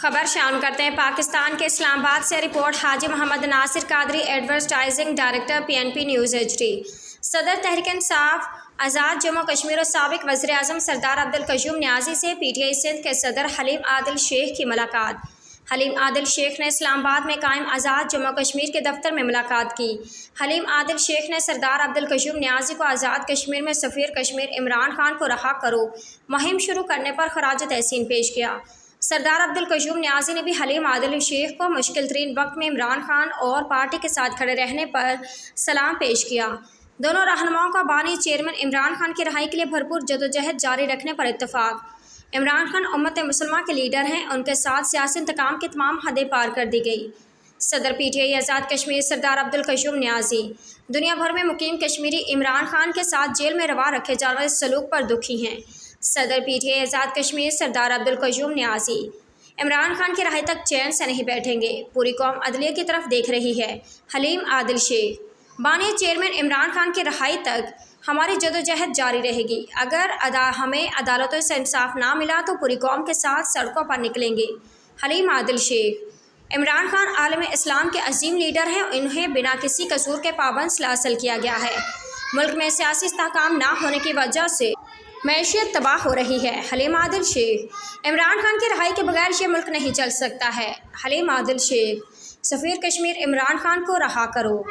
खबर शामिल करते हैं पाकिस्तान के इस्लामाबाद से report. Haji Mohammad Nasir Qadri, advertising director, PNP news HD। सदर तहरीक इंसाफ आज़ाद जम्मू कश्मीर और साबिक वज़ीर आज़म सरदार अब्दुल क़य्यूम नियाज़ी से PTI सिंध के सदर हलीम आदिल शेख की मुलाकात। हलीम आदिल शेख ने इस्लामाबाद में कायम आज़ाद जम्मू कश्मीर के दफ्तर में मुलाकात की। हलीम आदिल शेख ने सरदार अब्दुल क़य्यूम नियाज़ी को आज़ाद कश्मीर में सफ़ीर कश्मीर इमरान खान को रहा करो मुहिम शुरू करने पर खराज तहसीन पेश किया। सरदार अब्दुल क़य्यूम नियाज़ी ने भी हलीम आदिल शेख को मुश्किल तरीन वक्त में इमरान खान और पार्टी के साथ खड़े रहने पर सलाम पेश किया। दोनों रहनुमाओं का बानी चेयरमैन इमरान खान की रहाई के लिए भरपूर जदोजहद जारी रखने पर इत्तफाक। इमरान खान उम्मत मुसलमान के लीडर हैं, उनके साथ सियासी इंतकाम की तमाम हदें पार कर दी गई। सदर PTI आज़ाद कश्मीर सरदार अब्दुल क़य्यूम नियाज़ी दुनिया भर में मुकीम कश्मीरी इमरान खान के साथ जेल में रवा रखे जाने वाले सलूक पर दुखी हैं। सदर PTI आज़ाद कश्मीर सरदार अब्दुल क़य्यूम नियाज़ी इमरान खान की रहाई तक चैन से नहीं बैठेंगे, पूरी कौम अदलिया की तरफ देख रही है। हलीम आदिल शेख बानी चेयरमैन इमरान खान की रहाई तक हमारी जदोजहद जारी रहेगी। अगर हमें अदालतों से इंसाफ ना मिला तो पूरी कौम के साथ सड़कों पर निकलेंगे। हलीम आदिल शेख इमरान खान आलम इस्लाम के अजीम लीडर हैं, इन्हें बिना किसी कसूर के पाबंद सलासल किया गया है। मुल्क में सियासी इस्तेहकाम ना होने की वजह से मैशियत तबाह हो रही है। हलीम आदिल शेख इमरान खान की रहाई के बगैर ये मुल्क नहीं चल सकता है। हलीम आदिल शेख सफ़ीर कश्मीर इमरान खान को रहा करो।